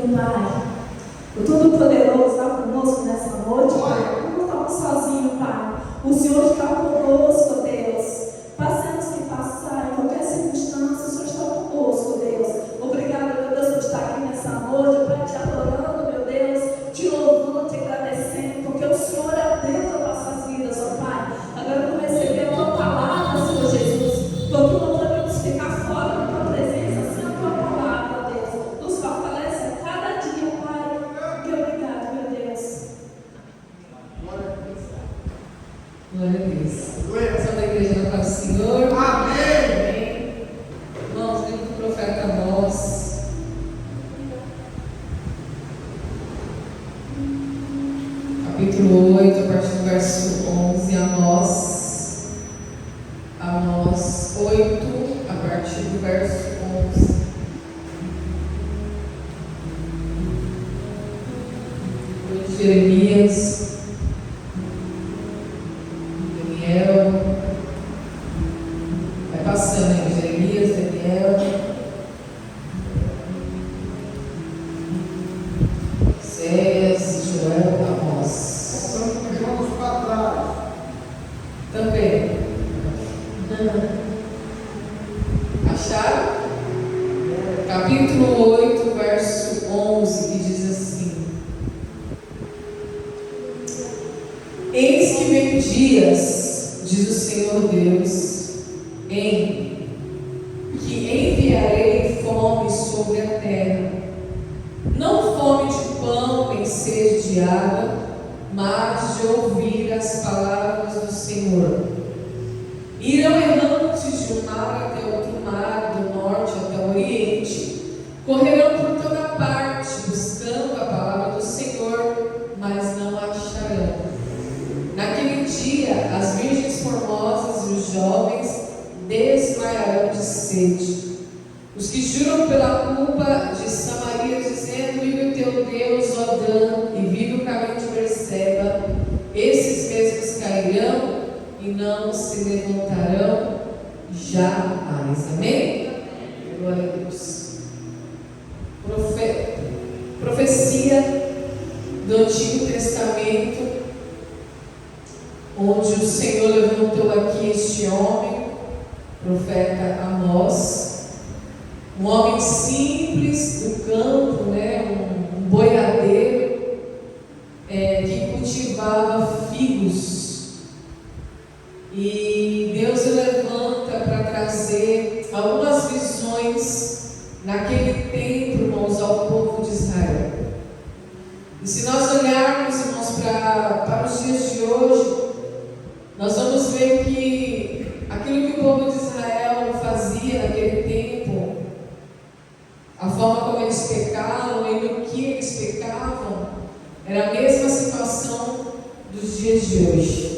Senhor, Pai. O Todo-Poderoso está conosco nessa noite, Pai. Não estamos sozinhos, Pai. O Senhor está conosco, Deus. Passemos que passar, em qualquer circunstância, o Senhor está conosco, Deus. Obrigada, meu Deus, por estar aqui nessa noite, Pai, te adorando, meu Deus, te louvando, te agradecendo, porque o Senhor é Deus das nossas vidas, ó Pai. Agora vamos receber a tua palavra, Senhor Jesus, porque não podemos ficar fora da tua presença sem a tua palavra, Deus. Nos fortalece a cada dia, Pai. E obrigado, meu Deus. Glória a Deus. Só da igreja da paz do Senhor. Amém. Irmãos, livro do profeta Amós. Capítulo 8, a partir do verso 11. Amós 8, a partir do verso 11. Jeremias, Daniel, vai passando aí, Jeremias, Daniel, Oséias, Joel, Amós. Vamos para trás. Também. Acharam? Capítulo 8, verso 11, que diz assim: Eis que vem dias, diz o Senhor Deus, em que enviarei fome sobre a terra, não fome de pão nem sede de água, mas de ouvir as palavras do Senhor. Irão errantes de um mar até outro mar, do norte até o oriente, correrão por toda parte, buscando a palavra do Senhor, mas não a acharão. Naquele dia, as virgens formosas e os jovens desmaiarão de sede. Os que juram pela culpa de Samaria, dizendo: vive o teu Deus, ó Dan, e vive o caminho de Berseba, esses mesmos cairão e não se levantarão jamais. Amém? Glória a Deus. Profecia do Antigo Testamento, onde o Senhor levantou aqui este homem, profeta Amós, um homem simples do campo, um boiadeiro, que cultivava figos. E Deus o levanta para trazer algumas visões naquele tempo, irmãos, ao povo de Israel. E se nós olharmos, irmãos, para os dias de hoje, nós vamos ver que aquilo que o povo de Israel fazia naquele tempo, a forma como eles pecavam e no que eles pecavam, era a mesma situação dos dias de hoje.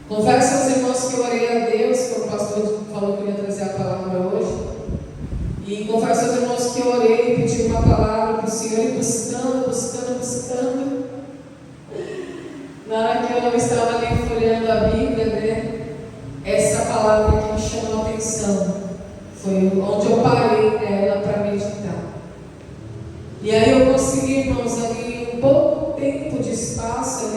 Confesso aos irmãos que eu orei a Deus, que o pastor falou que eu ia trazer a palavra hoje, e confesso aos irmãos que eu orei e pedi uma palavra para o Senhor, e buscando. Na hora que eu estava ali folheando a Bíblia, essa palavra que me chamou a atenção foi onde eu parei nela para meditar. E aí eu consegui, irmãos, ali um pouco tempo de espaço,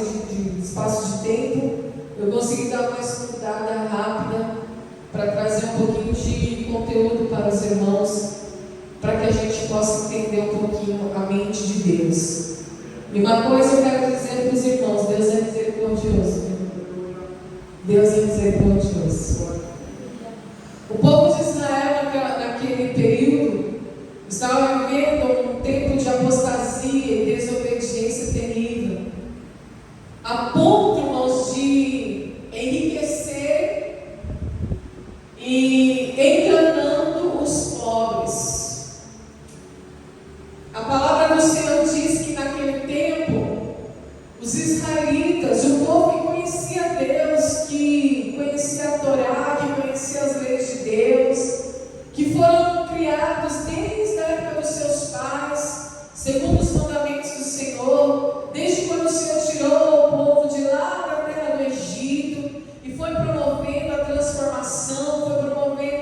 espaço de tempo, eu consegui dar uma estudada rápida para trazer um pouquinho de conteúdo para os irmãos, para que a gente possa entender um pouquinho a mente de Deus. E uma coisa eu quero dizer para os irmãos: Deus é misericordioso. Deus é misericordioso. O povo de Israel naquele período estava vivendo um tempo de apostasia e desobediência terrível, a ponto, irmãos, de enriquecer e enganando os pobres. A palavra do Senhor diz que naquele tempo, os israelitas, o povo que conhecia Deus, que conhecia a Torá, que conhecia as leis de Deus, que foram criados desde a época dos seus pais, segundo os mandamentos do Senhor, desde quando o Senhor tirou o povo de lá da terra do Egito e foi promovendo a transformação, foi promovendo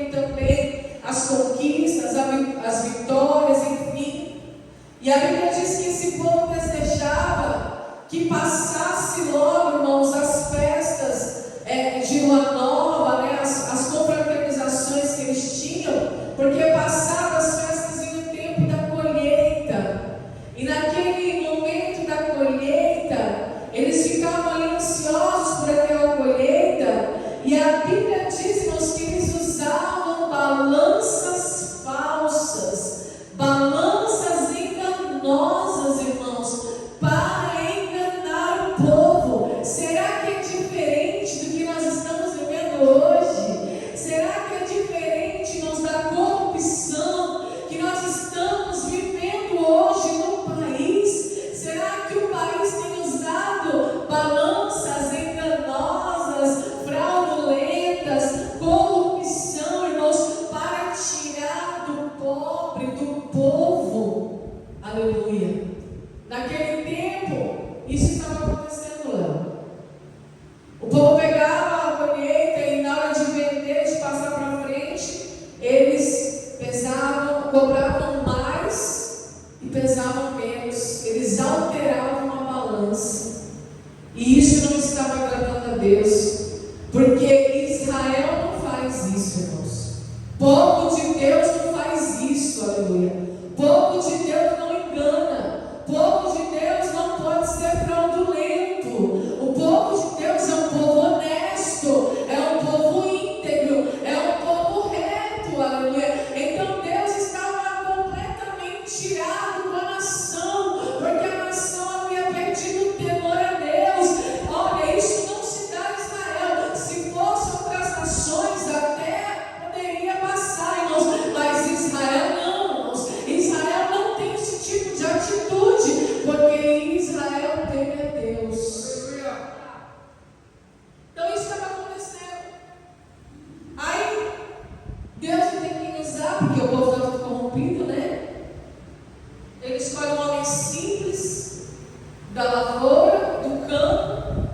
diz, irmãos, que eles usavam balanças falsas, balanças enganosas, irmãos, para enganar o povo. Será que é diferente do que nós estamos vivendo hoje? Será que é diferente, irmãos, da corrupção que nós estamos vivendo hoje no país? Será que o país tem usado balanças enganosas, fraudulentas, corrupção, irmãos, para tirar do pobre, do povo? Aleluia! Naquele tempo, isso estava acontecendo lá. O povo pegava a colheita e na hora de vender, de passar para frente, eles pesavam, cobravam mais e pesavam menos. Eles alteravam a balança. E isso não estava agradando a Deus, porque Israel não faz isso, irmãos. O povo de Deus não faz isso, aleluia. O povo de Deus não engana. O povo de Deus não pode ser fraudulento. O povo de Deus é um povo honesto, é um povo íntegro, é um povo reto, aleluia. Então Deus estava completamente irado com a nação, porque a nação havia perdido o temor a Deus. Olha, isso não se dá em Israel. Se fosse outras nações, até poderia passar, irmãos, mas Israel não, irmãos. Israel não tem esse tipo de atitude, porque Israel teme a Deus. Então isso estava acontecendo. Aí Deus tem que usar, porque o povo estava corrompido, né? Ele escolhe um homem simples, da lavoura, do campo,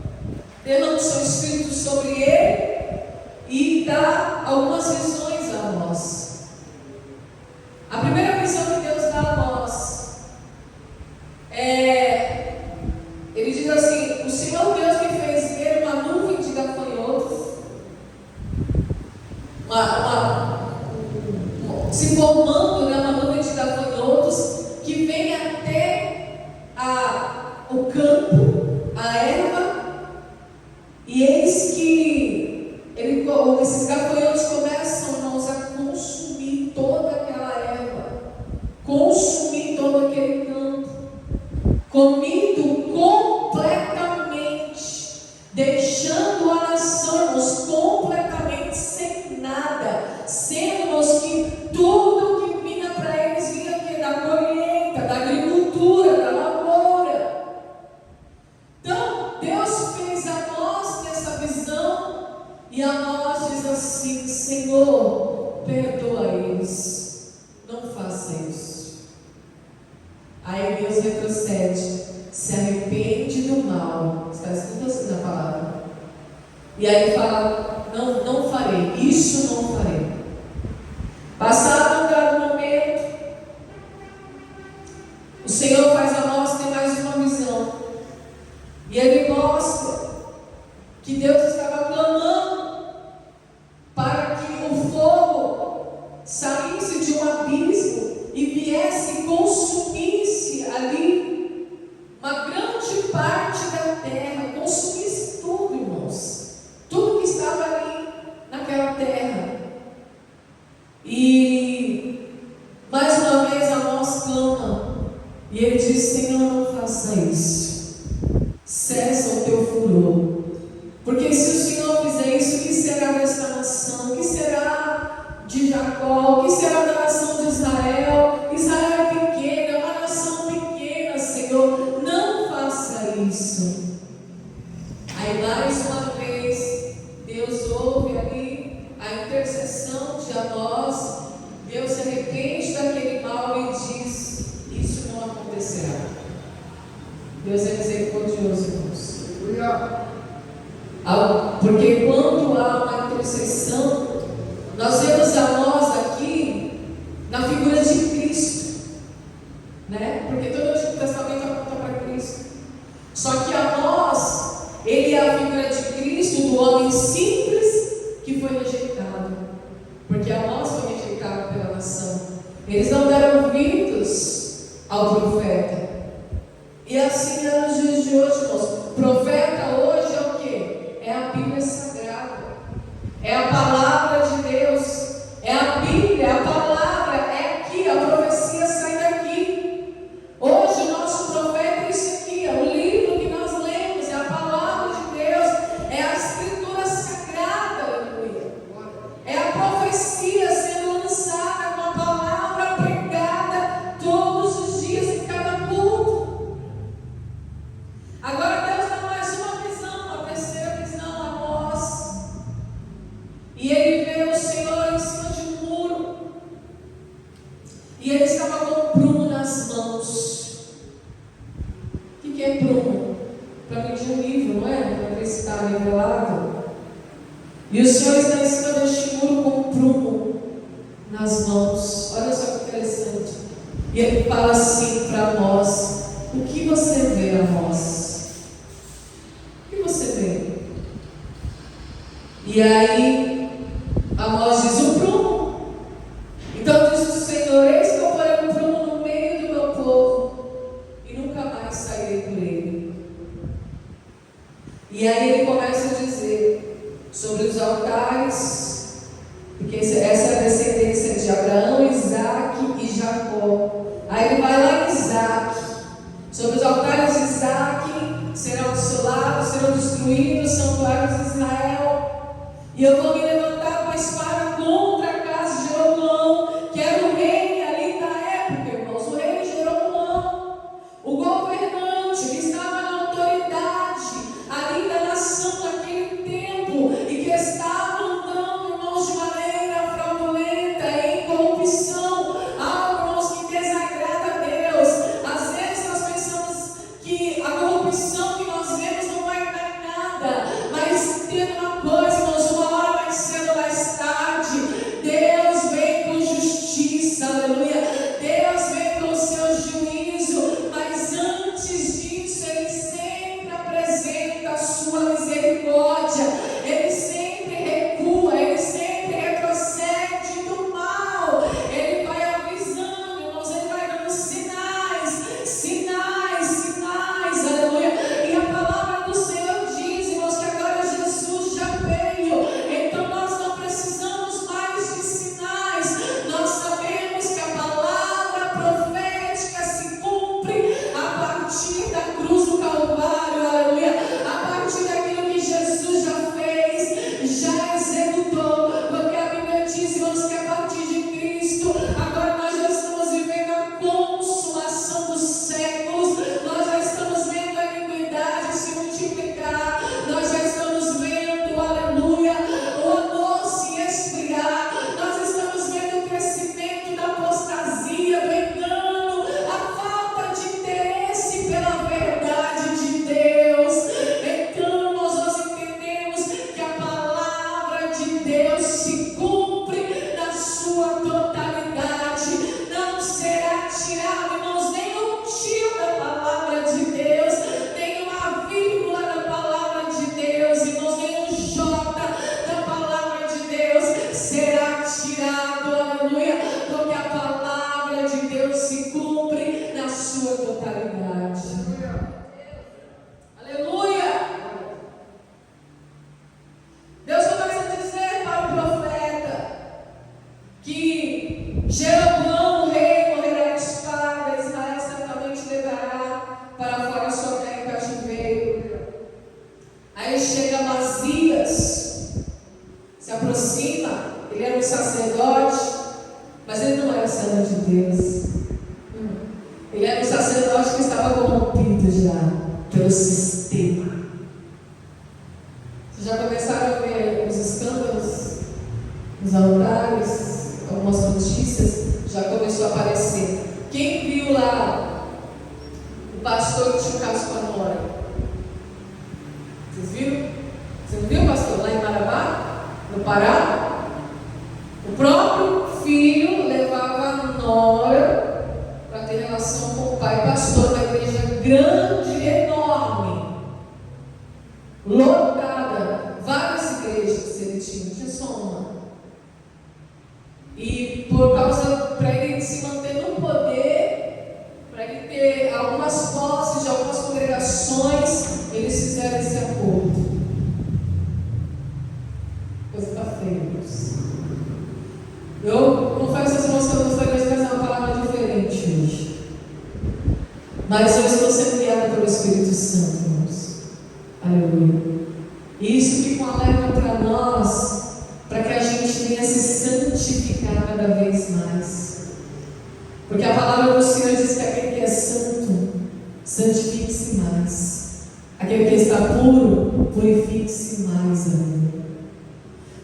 derrama o seu espírito sobre ele e dá algumas visões a nós. A primeira visão que Deus dá a nós ele diz assim: o Senhor Deus me fez ver uma nuvem de gafanhotos, se formando, né, uma nuvem de gafanhotos que vem até o campo, a erva, e eis que esses gafanhotos começam, irmãos, a consumir toda aquela erva, consumir todo aquele campo, comido completamente, deixando a nação, irmãos, completamente sem nada, sendo, irmãos, que tudo que vinha para eles vinha aqui da colheita, da agricultura, da lavoura. Então Deus fez a nós essa visão e a nós diz assim: Senhor, perdoa eles, não faça isso. Aí Deus retrocede, se arrepende do mal. Está escrito assim na palavra. E aí fala: não farei, isso não farei. Passado um dado momento, o Senhor faz a nós ter mais uma visão. E Ele mostra que Deus estava clamando para que o fogo saísse de um abismo e viesse e consumisse ali uma grande parte da terra, consumisse tudo, irmãos, tudo que estava ali naquela terra. E mais uma vez a nós clama, e Ele diz: Senhor, não faça isso, cessa o teu furor, porque se o Senhor fizer isso, o que será desta nação? O que será de Jacó? O que será da nação de Israel? Israel é pequena, é uma nação pequena, Senhor, não faça isso. Aí mais uma vez Deus ouve ali a intercessão de Amós. Deus se arrepende daquele mal e diz: isso não acontecerá. Deus é misericordioso, irmãos. Porque quando há uma intercessão, nós vemos Amós aqui na figura de Cristo, né? Porque todo o Antigo Testamento aponta para Cristo. Só que Amós, ele é a figura de Cristo, do homem simples que foi rejeitado. Porque Amós foi rejeitado pela nação. Eles não deram ouvidos ao profeta. E assim é nos dias de hoje, irmãos. Profeta hoje é o quê? É a Bíblia Sagrada. É a a palavra de Deus, é a Bíblia, é a palavra, é aqui, a profecia sai daqui. Hoje o nosso profeta é isso aqui, é o livro que nós lemos, é a palavra de Deus, é a escritura sagrada, aleluia. É a profecia sendo lançada com a palavra pregada todos os dias em cada culto. Agora Deus dá mais uma visão, a terceira visão, Amós. E ele vê o Senhor em cima de um muro. E ele estava com um prumo nas mãos. O que é prumo? Para medir o nível, não é? Para ver se está nivelado. E o Senhor está em cima deste muro com um prumo nas mãos. Olha só que interessante. E ele fala assim para Amós: o que você vê, Amós? O que você vê? E aí Amós diz: o prumo. Então diz o Senhor: eis que eu porei um prumo no meio do meu povo, e nunca mais sairei por ele. E aí ele começa a dizer sobre os altares, porque essa é a descendência de Abraão, Isaque e Jacó. Aí ele vai lá em Isaque. Sobre os altares de Isaque serão assolados, serão destruídos os santuários de Israel. E eu vou me levantar com a espada contra a casa de Jeroboão, que era o rei ali da época, irmãos, o rei Jeroboão, o governante que estava na autoridade ali da nação naquele tempo, e que estava andando, irmãos, de maneira fraudulenta e em corrupção, algo, irmãos, que desagrada a Deus. Às vezes nós pensamos que a corrupção que nós vemos não vai dar nada, mas tendo uma coisa, irmãos, uma hora mais cedo ou mais tarde, Deus vem com justiça, aleluia. Deus vem com o seu juízo, mas antes disso, Ele sempre apresenta a sua misericórdia, Ele sempre recua, Ele sempre retrocede do mal, Ele vai avisando, irmãos, Ele vai dando sinais, aleluia. E a palavra do Senhor diz, irmãos, que agora Jesus já veio, então nós não precisamos mais de sinais. Nós sabemos que a palavra profética se cumpre a partir da cruz do Calvário, aleluia. A partir daquilo que Jesus já fez, já executou, porque a Bíblia diz, irmãos, que a partir de Cristo, agora nós já estamos vivendo a consumação dos séculos, nós já estamos vendo a iniquidade se multiplicar, nós já estamos vendo, aleluia, o amor se esfriar, nós estamos vendo o crescimento da apostasia, do engano, a falta de interesse pela verdade de Deus. Então nós entendemos que a palavra de Deus se cumpre na sua totalidade, não será tirado, irmãos, nem um tio da palavra de Deus, nem uma vírgula da palavra de Deus, irmãos, nem um jota da palavra de Deus será tirado, aleluia, porque a palavra de Deus se cumpre na sua totalidade. Aleluia! Deus começa a dizer para o profeta que Jeroboão, o rei, morrerá de espada, Israel certamente levará para fora a sua terra em cativeiro. Aí chega Amazias, se aproxima, ele era um sacerdote, mas ele não era servo de Deus. Ele era um sacerdote que estava corrompido já pelo sistema. Vocês já começaram a ver os escândalos nos altares, algumas notícias, já começou a aparecer. Quem viu lá o pastor que tinha um caso com a nora? Vocês viram? Você não viu, pastor, lá em Marabá, no Pará? O próprio filho levava a nora para ter relação com o pai, pastor da igreja grande, enorme, lotada, várias igrejas ele tinha, não tinha só uma. E por causa, para ele se manter no poder, para ele ter algumas posses de algumas congregações, eles fizeram esse acordo. Coisa está feia. Deus. Eu confesso às irmãos que eu gostaria de trazer uma palavra diferente hoje. Mas eu estou sendo guiada pelo Espírito Santo, irmãos. Aleluia. E isso fica um alerta para nós, para que a gente venha se santificar cada vez mais. Porque a palavra do Senhor diz que aquele que é santo, santifique-se mais. Aquele que está puro, purifique-se mais ainda.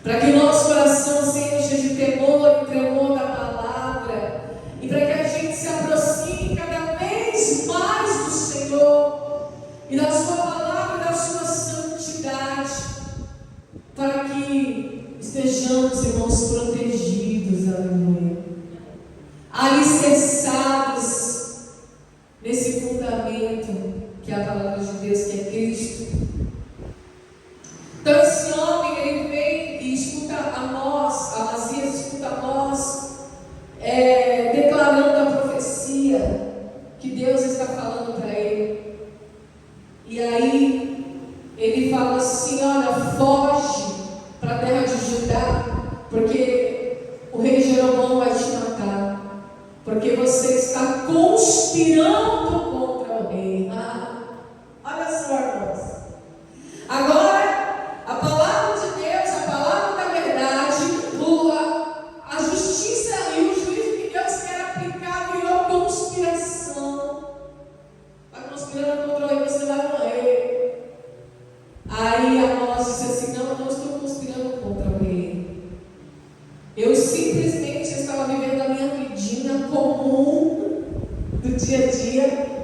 Para que o nosso coração se encha de temor e tremor da palavra, e para que a gente se aproxime cada vez mais do Senhor e da sua palavra e da sua santidade, para que estejamos, irmãos, protegidos, aleluia, alicerçados nesse fundamento que é a palavra de Deus, que é Cristo. Então esse homem, ele vem e escuta Amazias escuta a voz, declarando a profecia que Deus está falando para ele. E aí ele fala assim: olha, foge para a terra de Judá, porque o rei Jeroboão vai te matar, porque você está conspirando contra o rei. Olha só, irmãos. Agora, a palavra de Deus, a palavra da verdade, a justiça e o juízo que Deus quer aplicar virou conspiração. Está conspirando contra o rei, você vai morrer. Aí Amós disse assim: não, eu não estou conspirando contra o rei. Eu simplesmente estava vivendo a minha vidinha comum do dia a dia.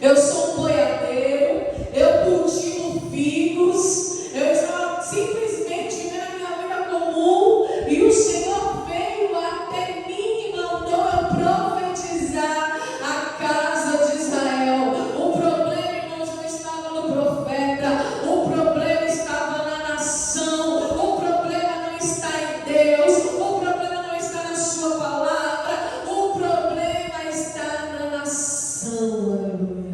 Eu sou um boiadeiro, eu cultivo figos, eu estava simplesmente vivendo a minha vida comum, e o Senhor veio até mim e mandou eu profetizar a casa de Israel. O problema, irmãos, não estava no profeta, o problema estava na nação, o problema não está em Deus, o problema não está na sua palavra, o problema está na nação. Aleluia.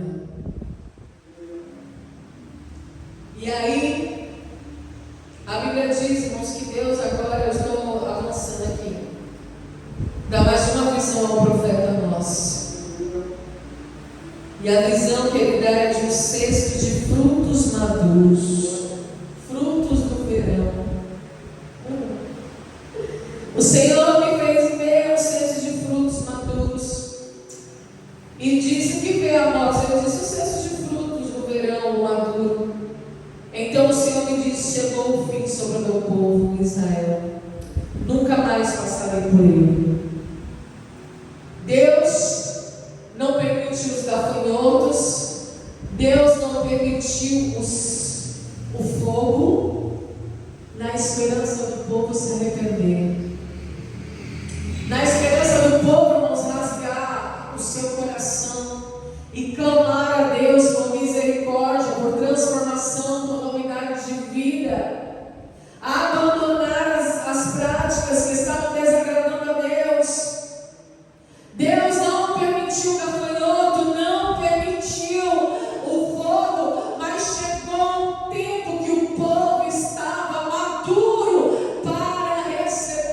E aí, a Bíblia diz, irmãos, que Deus, agora eu estou avançando aqui, dá mais uma visão ao profeta nosso. E a visão que ele dá é de um cesto de frutos maduros, frutos do verão. O Senhor me fez ver um cesto de frutos maduros. E disse: o que veio a nós? Eu disse: o cesto de frutos do verão maduro. Então o Senhor me disse: chegou o fim sobre o meu povo Israel, nunca mais passarei por ele. Deus não permitiu os gafanhotos, Deus não permitiu o fogo, na esperança do povo se arrepender, na esperança do povo, irmãos, rasgar o seu coração e clamar a Deus por misericórdia, por transformação, por novidade de vida, abandonar as práticas que estavam desagradando a Deus. Deus não permitiu o gafanhoto, não permitiu o fogo, mas chegou um tempo que o povo estava maduro para receber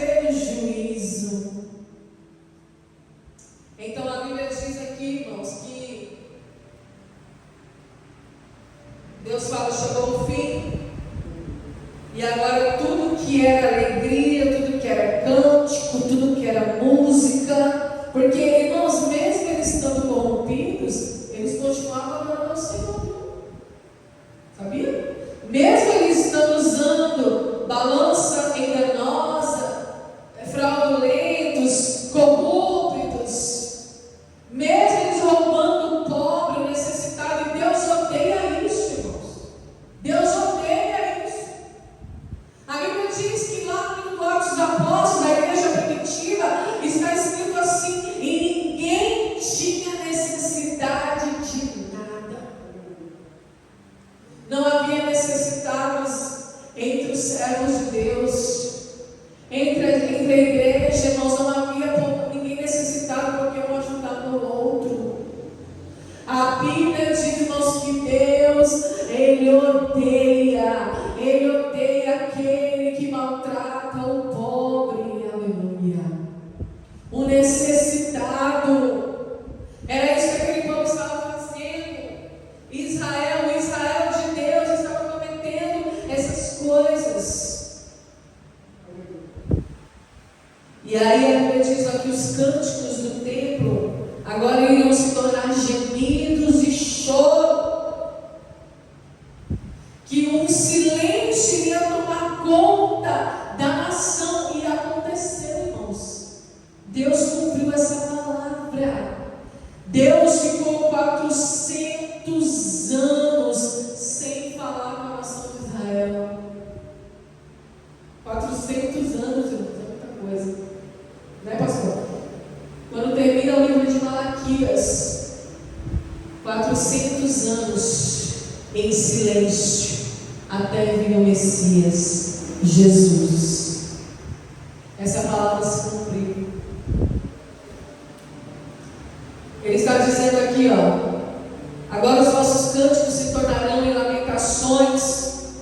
necessitado. Era isso que aquele povo estava fazendo. Israel, o Israel de Deus, estava cometendo essas coisas. E aí a Bíblia diz aqui: os cânticos do templo agora iriam se tornar gemidos e choro. Que um silêncio iria tomar conta da nação. E aconteceu, irmãos. Deus cumpriu essa palavra. Deus ficou 400 anos sem falar com a nação de Israel. 400 anos, irmãos, é muita coisa. Né, pastor? Quando termina o livro de Malaquias, 400 anos em silêncio, até vir o Messias, Jesus. Essa palavra se cumpriu. Ele está dizendo aqui, ó: agora os vossos cânticos se tornarão em lamentações,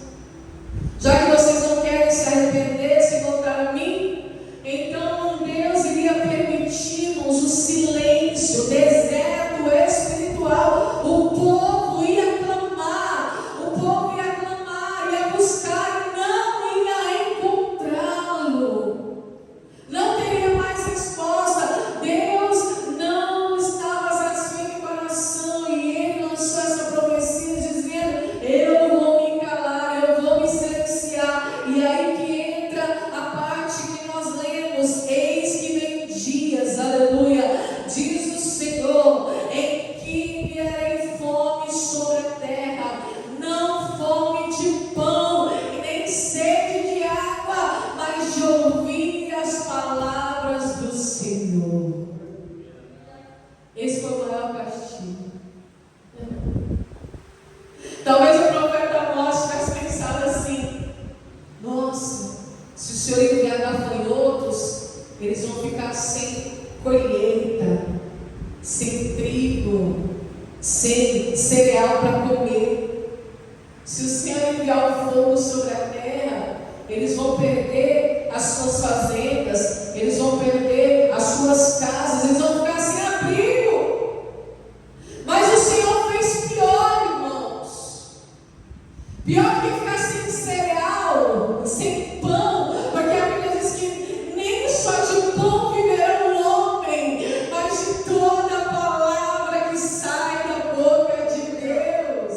já que vocês não querem se arrepender, se voltar a mim. Então Deus iria permitir-nos o silêncio, o deserto espiritual. O povo ia clamar, o povo ia clamar, ia buscar, e não ia encontrá-lo, não teria mais resposta. Deus não estava satisfeito com a nação, e Ele lançou essa profecia dizendo: eu vou me calar, eu vou me silenciar. E aí que entra a parte que nós lemos: eis que vem dias, aleluia, diz o Senhor, em que enviarei fome sobre a terra, não fome de pão e nem sede de água, mas de ouvir as palavras do Senhor. Esse foi o maior castigo. Talvez o profeta Amós tivesse pensado assim: nossa, se o Senhor enviar gafanhotos, eles vão ficar sem colheita, sem trigo, sem cereal para comer. Se o Senhor enviar o fogo sobre a terra, eles vão perder as suas fazendas, eles vão perder as suas casas, eles vão ficar sem abrigo. Mas o Senhor fez pior, irmãos. Pior que ficar sem cereal, sem pão, porque a Bíblia diz que nem só de pão viverá o homem, mas de toda a palavra que sai da boca de Deus.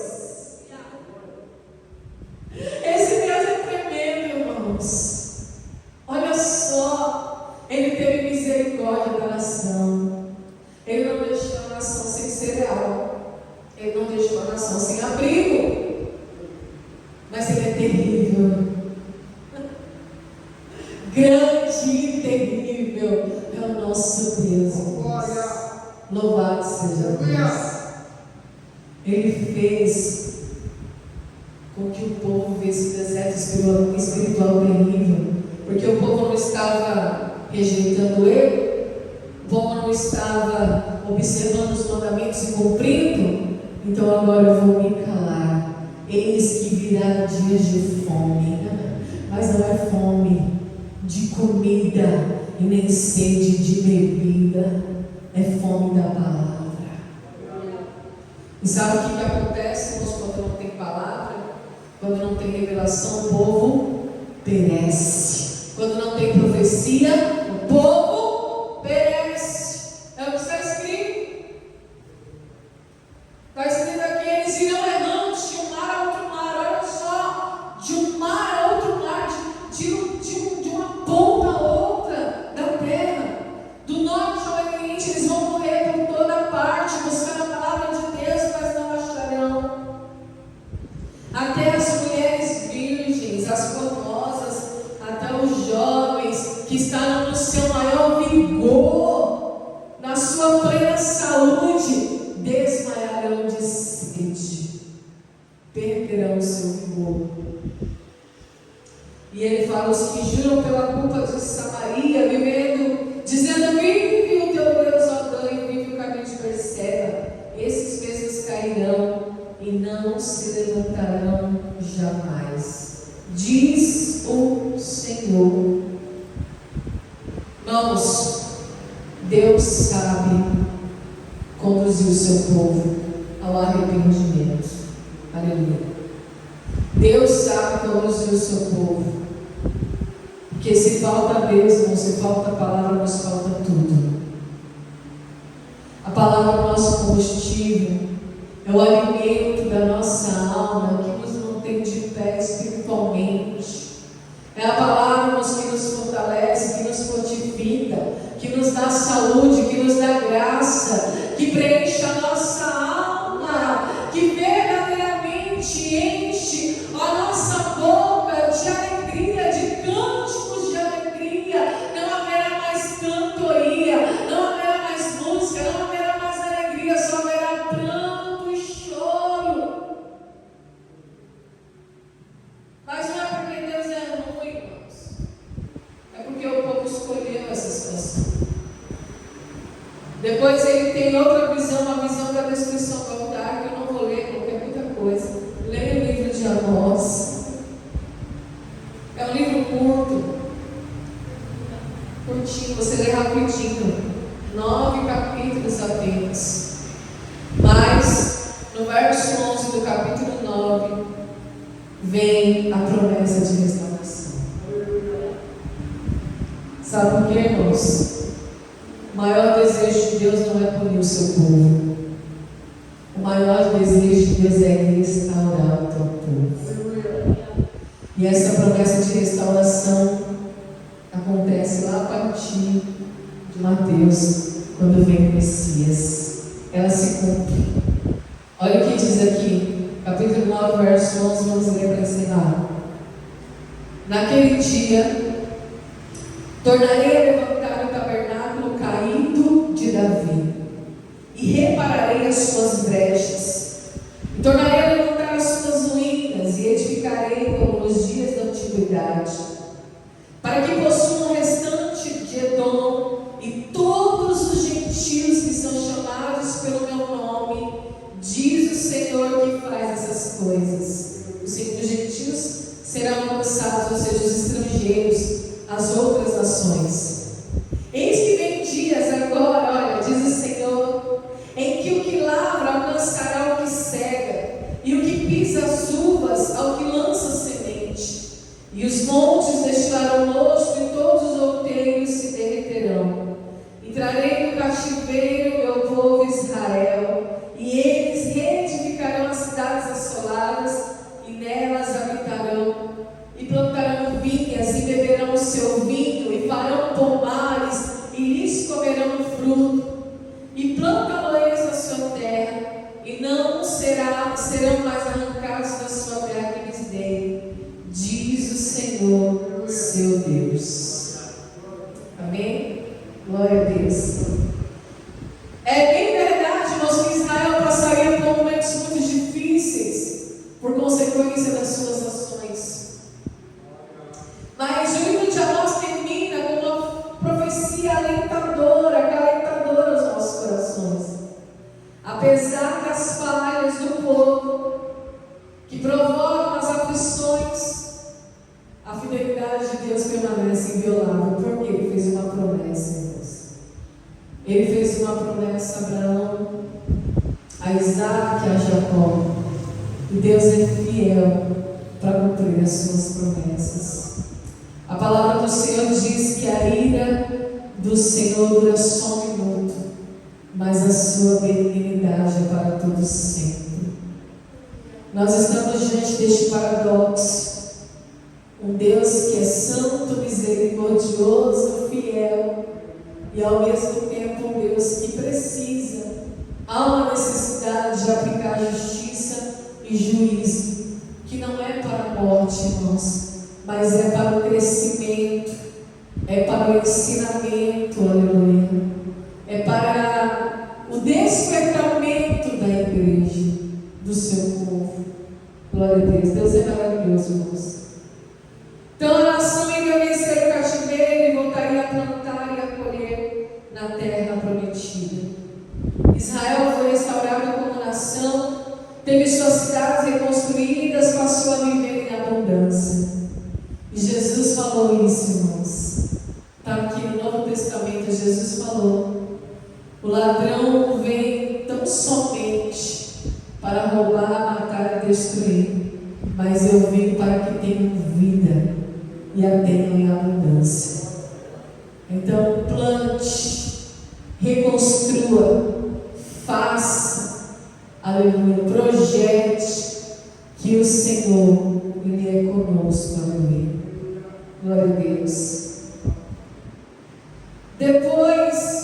Esse Deus é tremendo, irmãos. Olha só, Ele teve misericórdia da nação. Ele não deixou a nação sem cereal, Ele não deixou a nação sem abrigo. Mas Ele é terrível, grande e terrível é o nosso Deus. Louvado seja Deus. Ele fez com que o povo vivesse um deserto espiritual terrível, porque o povo não estava rejeitando Ele, o povo não estava observando os mandamentos e cumprindo. Então agora eu vou me calar. Eis que virá dias de fome, mas não é fome de comida e nem sede de bebida, é fome da palavra. E sabe o que acontece, irmãos, quando não tem palavra? Quando não tem revelação, o povo perece. Quando não tem profecia, o povo perece. É o que está escrito. Está escrito aqui: eles irão errantes de um mar a outro mar. Olha só, de um mar a outro mar, de uma ponta a outra da terra, do norte ao oriente. Eles vão correr por toda parte, buscando a palavra de Deus, mas não acharão. Até as mulheres virgens, as formosas, até os jovens que estavam no seu maior vigor, na sua plena saúde, desmaiarão de sede, perderão o seu vigor. E ele fala: os que juram pela culpa de Samaria, vivendo, dizendo: vive o teu Deus, ó Dan, e vive o caminho de Berseba, esses mesmos cairão e não se levantarão jamais, diz o Senhor. Irmãos, Deus sabe conduzir o seu povo ao arrependimento. Aleluia. Deus sabe conduzir o seu povo. Porque se falta bênção, se falta palavra, nos falta tudo. A palavra é o nosso combustível, é o alimento da nossa alma que nos mantém de pé espiritualmente. É a palavra, irmãos, que nos fortalece, que nos fortifica, que nos dá saúde, que nos dá graça, que preenche a nossa alma, que verdadeiramente enche a nossa boca de alegria, de cânticos de alegria. Não haverá mais cantoria, não haverá mais música, não haverá mais alegria, só haverá pranto e choro. Mas não é porque Deus é ruim, irmãos. É porque o povo escolheu essa situação. Depois ele tem outra visão, uma visão da destruição do altar, que eu não vou ler, porque é muita coisa. Leia o livro de Amós. É um livro curtinho, você lê rapidinho. 9 capítulos apenas. Mas, no verso 11 do capítulo 9, vem a promessa de restauração. Sabe por quê, irmãos? O maior desejo de Deus não é punir o seu povo. O maior desejo de Deus é restaurar o teu povo. E essa promessa de restauração acontece lá a partir de Mateus, quando vem o Messias. Ela se cumpre. Olha o que diz aqui, capítulo 9, verso 11, vamos ler para encerrar. Naquele dia, tornarei a levantar o tabernáculo caído de Davi, e repararei as suas brechas, e tornarei a levantar as suas ruínas, e edificarei como nos dias da antiguidade, para que possuam o restante de Edom e todos os gentios que são chamados pelo meu nome, diz o Senhor que faz essas coisas. Os gentios serão alcançados, ou seja, os estrangeiros, as outras nações. Eis que vem dias agora, olha, diz o Senhor, em que o que lavra alcançará o que cega, e o que pisa as uvas ao que lança semente. E os montes destilarão mosto, e todos os outeiros se derreterão. Entrarei no cativeiro, meu povo Israel, e eles reedificarão as cidades assoladas, e nelas habitarão, e plantarão vinhas, e beberão o seu vinho, e farão pomares, e lhes comerão fruto, e plantá-los na sua terra, e não serão mais arrancados da sua terra que lhes dei, diz o Senhor, seu Deus. Amém? Glória a Deus. É bem verdade, irmãos, que Israel passaria por momentos muito difíceis por consequência das suas ações. Mas o livro de Amós termina com uma profecia alentadora, acalentadora aos nossos corações. Apesar das falhas do povo, que provocam as aflições, a fidelidade de Deus permanece inviolável, porque Ele fez uma promessa, irmãos. Ele fez uma promessa a Abraão, a Isaac e a Jacó. E Deus é fiel para cumprir as suas promessas. A palavra do Senhor diz que a ira do Senhor dura só um minuto, mas a sua benignidade é para todo sempre. Nós estamos diante deste paradoxo. Um Deus que é santo, misericordioso, fiel, e ao mesmo tempo um Deus que precisa, há uma necessidade de aplicar justiça e juízo, que não é para a morte, irmãos, mas é para o crescimento, é para o ensinamento, aleluia, é para o despertamento da igreja, do seu povo. Glória a Deus. Deus é maravilhoso, irmãos. Então a nação iria vencer o cativeiro e voltaria a plantar e a colher na terra prometida. Israel foi restaurada como nação, teve suas cidades reconstruídas, passou a viver em abundância. E Jesus falou isso, irmãos. Está aqui no Novo Testamento, Jesus falou O ladrão vem tão somente para roubar, matar e destruir, mas eu vim para que tenham vida e a tenham em abundância. Então plante, reconstrua, faça, aleluia, projete, que o Senhor, Ele é conosco, aleluia. Glória a Deus. Depois,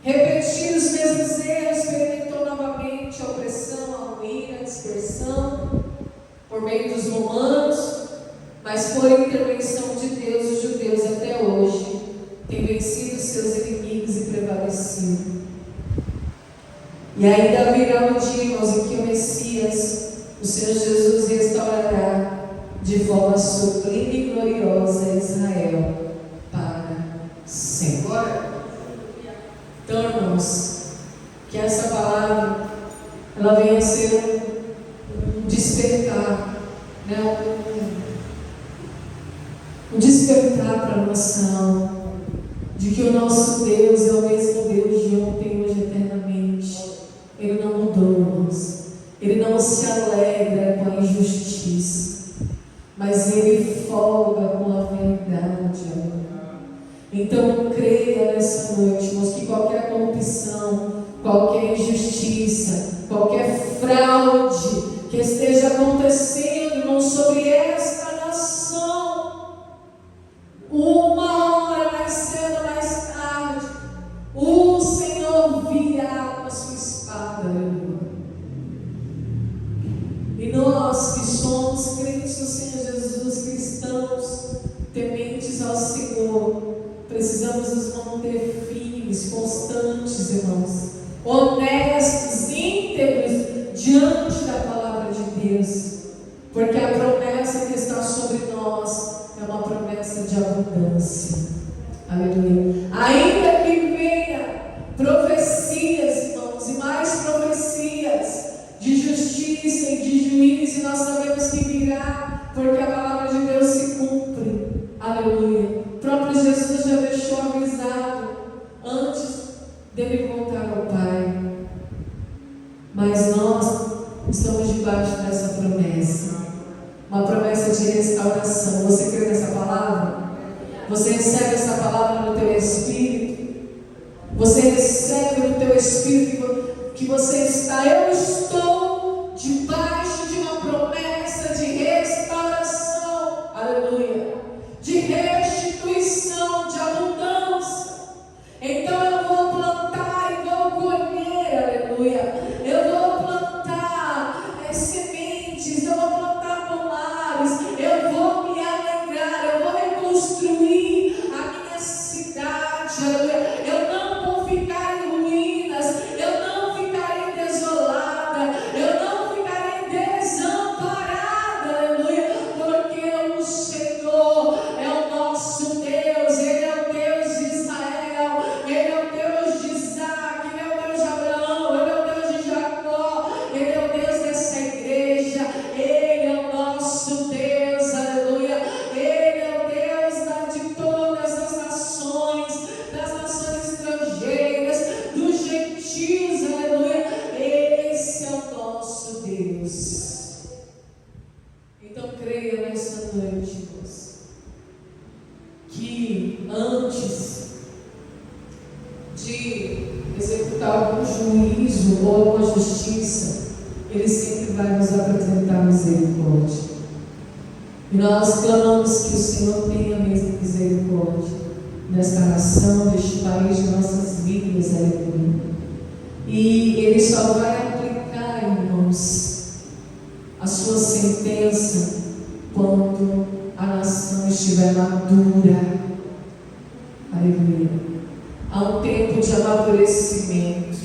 repetir os mesmos erros, experimentou novamente a opressão, a ruína, a dispersão, por meio dos romanos, mas por intervenção de Deus, os judeus até hoje têm vencido seus inimigos e prevalecido. E ainda virá o dia, irmãos, em que o Messias, o Senhor Jesus, restaurará de forma sublime e gloriosa Israel para sempre. Então, irmãos, que essa palavra ela venha a ser um despertar, né? Um despertar para a noção de que o nosso Deus é o mesmo Deus de ontem, hoje, eternamente. Ele não mudou, irmãos. Ele não se alegra com a injustiça, mas Ele folga com a verdade. Então creia nessa noite, irmãos, que qualquer corrupção, qualquer injustiça, qualquer fraude que esteja acontecendo, irmãos, sobre esta nação, uma hora mais cedo, mais tarde, o Senhor virá com a sua espada, aleluia. E nós que somos crentes no Senhor Jesus, cristãos, tementes ao Senhor, precisamos nos manter firmes, constantes, irmãos, honestos, íntegros diante da palavra de Deus, porque a promessa que está sobre nós é uma promessa de abundância. Aleluia. Ainda que venha profecias, irmãos, e mais profecias de justiça e de juízo, nós sabemos que virá, porque a palavra de Deus se cumpre. Aleluia. O próprio Jesus já deixou avisado antes dele voltar ao Pai. Mas nós estamos debaixo dessa promessa, uma promessa de restauração. Você crê nessa palavra? Você recebe essa palavra no teu espírito? Você recebe no teu espírito que você está? Eu estou debaixo de uma promessa de restauração. Aleluia. De restituição, de abundância. Então eu vou plantar e vou colher, aleluia. Eu vou plantar sementes, eu vou plantar pomares, eu vou me alegrar, eu vou reconstruir a minha cidade, aleluia. Eu não vou ficar em ruínas, eu não ficarei desolada, eu não ficarei desamparada, aleluia, porque o Senhor é o nosso Deus, Ele é o Deus de Israel, Ele é o Deus de Isaac, Ele é o Deus de Abraão, Ele é o Deus de Jacó, Ele é o Deus dessa igreja, Ele é o nosso Deus, aleluia. Ele é o Deus de todas as nações, das nações estrangeiras, dos gentios, aleluia. Esse é o nosso Deus. Então creia nessa noite, irmãos, que antes de executar algum juízo ou alguma justiça, Ele sempre vai nos apresentar misericórdia. E nós clamamos que o Senhor tenha mesmo misericórdia nesta nação, neste país, de nossas vidas, aleluia. E Ele só vai aplicar, irmãos, a sua sentença quando a nação estiver madura. Aleluia. Há um tempo de amadurecimento.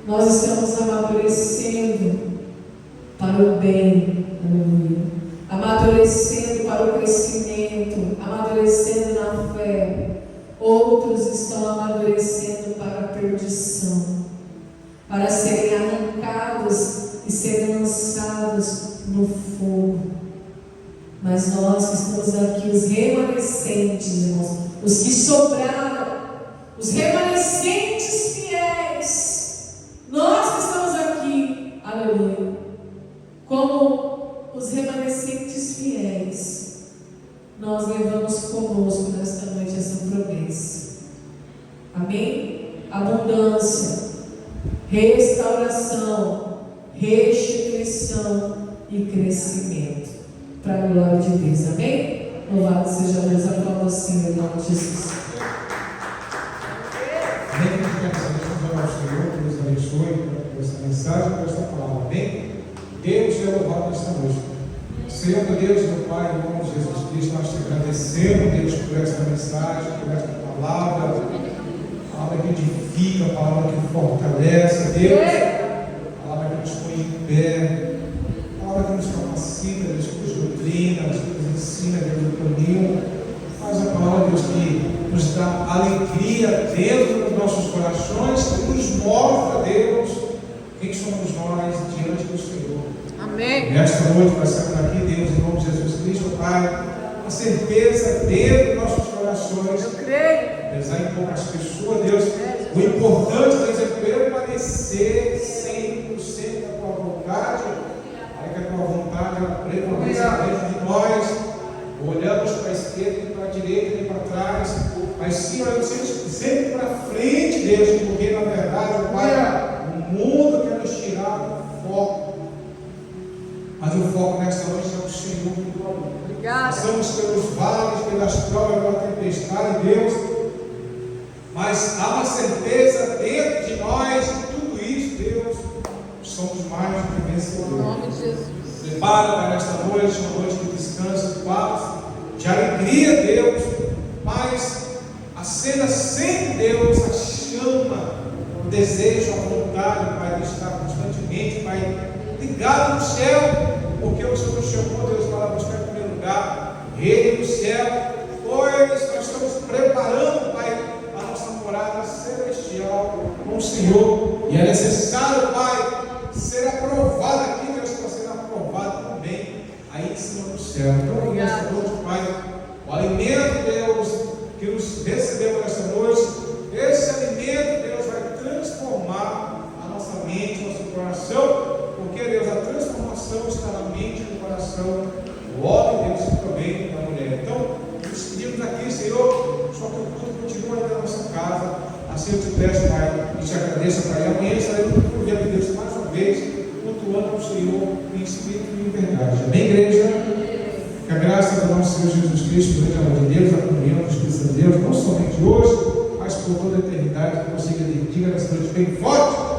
Nós estamos amadurecendo para o bem, aleluia. Amadurecendo para o crescimento, amadurecendo na fé. Outros estão amadurecendo para a perdição, para serem arrancados e serem lançados no fogo. Mas nós que estamos aqui, os remanescentes, irmãos, os que sobraram, os remanescentes fiéis, nós que estamos aqui, aleluia, como os remanescentes fiéis, nós levamos conosco nesta noite essa promessa. Amém? Abundância, restauração, restituição e crescimento para a glória de Deus. Amém? Louvado seja Deus. Aplauda assim em nome de Jesus. Amém? Vamos orar ao Senhor, que Deus abençoe por essa mensagem, por esta palavra. Amém? Deus é louvado nesta noite. Senhor, meu Deus, meu Pai, em nome de Jesus Cristo, nós te agradecemos, Deus, por esta mensagem, por esta palavra que edifica, a palavra que fortalece, Deus, a palavra que nos põe em pé, a palavra que nos capacita, Deus, que nos doutrina, Deus, que nos ensina, Deus, o caminho, mas a palavra, Deus, que nos dá alegria dentro dos nossos corações, que nos mostra, Deus, quem somos nós diante do Senhor. Amém. Nesta noite, nós estamos aqui, Deus, em nome de Jesus Cristo, Pai, a certeza dentro dos nossos corações. Eu creio. Apesar de poucas pessoas, Deus, o importante, Deus, é permanecer 100% da tua vontade, para que a tua vontade ela prevaleça dentro de nós. Olhamos para a esquerda, nem para a direita, nem para trás, mas sim olhamos sempre para frente, Deus, porque na verdade, Pai, o mundo quer nos tirar do foco. Mas o foco nesta noite é o Senhor que nos amou. Passamos pelos vales, pelas provas, pela tempestade, Deus, mas há uma certeza dentro de nós, de tudo isso, Deus, somos mais do que vencedores. Em nome de Jesus. Prepara para esta noite, uma noite de descanso, de paz, de alegria, Deus, mas acenda sempre, Deus, a chama, o desejo, a vontade, Pai, de estar constantemente, Pai, ligado no céu, porque o Senhor nos chamou, Deus, para buscar em primeiro lugar reino do céu, pois nós estamos preparando, Pai, a nossa morada celestial com o Senhor, e é necessário, Pai, ser aprovado aqui, Deus, para ser aprovado também aí em cima do céu. Então, nesta noite, Pai, o alimento, Deus, que nos recebemos nesta noite, esse alimento, Deus, vai transformar a nossa mente, nosso coração, porque, Deus, a transformação está na mente e no coração do homem, Deus, e também da mulher. Então, nos pedimos aqui, Senhor, só que o culto continua aí na nossa casa. Assim eu te peço, Pai, e te agradeço, Pai. E amanhã estaremos no poder de Deus mais uma vez, cultuando o Senhor em espírito e em verdade. Amém, igreja? Que a graça do nosso Senhor Jesus Cristo, o grande amor de Deus, a comunhão do Espírito de Deus, não somente hoje, mas por toda a eternidade, que consiga diga nessa noite bem forte.